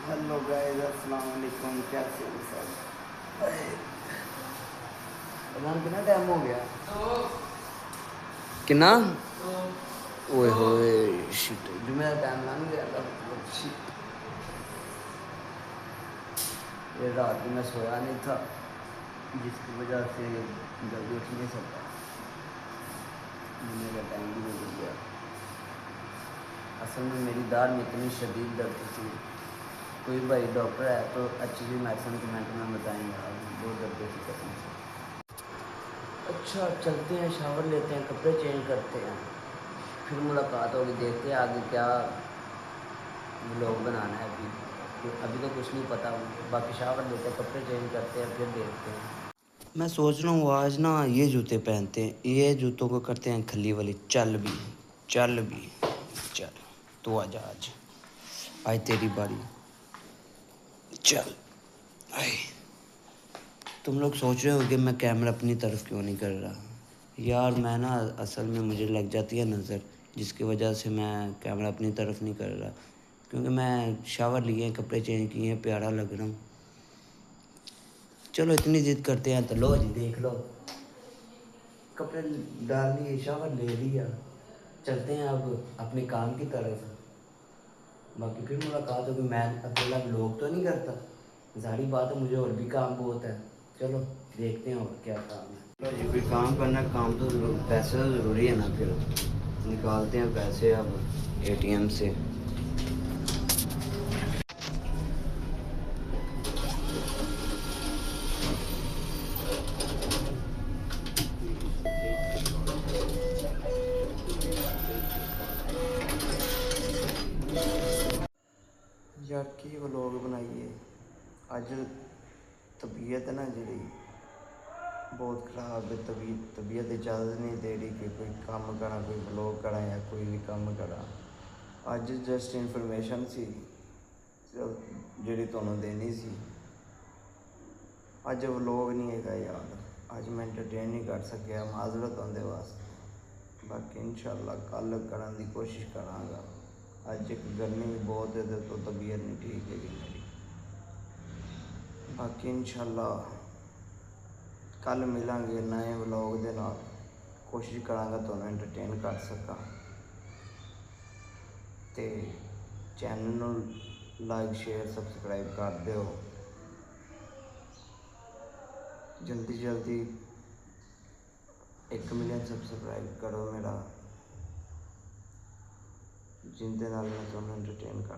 Hello guys, अस्सलाम वालेकुम। कैसे हो सब? अजान कितना टाइम हो गया? कितना? ओए होए शिट, जो मेरा टाइम लंघ गया था। शिट, ये रात में मैं सोया नहीं था, जिसकी वजह से जल्दी उठ नहीं सकता। मेरा टाइम भी गुजर गया। असल में मेरी दाढ़ में इतनी शदीद दर्द थी। कोई भाई डॉक्टर है तो अच्छी सी मेडिसिन कमेंट में बताएंगे आप। बहुत दर्द थी कसम से। अच्छा, चलते हैं, शावर लेते हैं, कपड़े चेंज करते हैं, फिर मुलाकात होगी। देखते हैं आगे क्या व्लॉग बनाना है। अभी तो कुछ नहीं पता। बाकी शावर लेते हैं, कपड़े चेंज करते हैं, फिर देखते हैं। मैं सोच रहा हूँ आज ना ये जूते पहनते हैं, ये जूतों को करते हैं खली वाली। चल भी, चल भी, चल। तो आजा, आज आज तेरी बारी। चल आए। तुम लोग सोच रहे हो कि मैं कैमरा अपनी तरफ क्यों नहीं कर रहा। यार मैं ना, असल में मुझे लग जाती है नज़र, जिसकी वजह से मैं कैमरा अपनी तरफ नहीं कर रहा। क्योंकि मैं शावर लिए हैं, कपड़े चेंज किए हैं, प्यारा लग रहा हूँ। चलो इतनी जिद करते हैं तो लो जी, देख लो, कपड़े डाल लिए, शावर ले लिया। चलते हैं अब अपने काम की तरफ। बाकी फिर मुलाकात होगी। मैं अकेला व्लॉग तो नहीं करता, जाहिर बात है मुझे और भी काम बहुत है। चलो देखते हैं और क्या काम है। चलो जी, कोई काम करना है, काम तो जरूर, पैसे तो ज़रूरी है ना। फिर निकालते हैं पैसे अब एटीएम से। यार की व्लॉग बनाइए। अज तबीयत है ना जी बहुत ख़राब है। तबीयत इजाज़त नहीं दे रही कि कोई काम करा, कोई व्लॉग करा या कोई भी काम करा। अज जस्ट इन्फॉर्मेशन सी जी तुहानू देनी सी। अज व्लॉग नहीं है यार, अज मैं एंटरटेन नहीं कर सकिया, माजरत उनके वास्ते। बाकी इंशाल्लाह कल करने की कोशिश कराँगा। अज एक गर्मी भी बहुत है तो तबीयत नहीं ठीक है मेरी। बाकी इंशाल्लाह कल मिलांगे नए व्लॉग के नाल। कोशिश कराँगा तुहानू एंटरटेन कर सका। तो चैनल लाइक शेयर सबसक्राइब कर दो। जल्दी जल्दी 1 मिलियन सबसक्राइब करो मेरा, जिंदे नाल मैं तुहानू एंटरटेन कर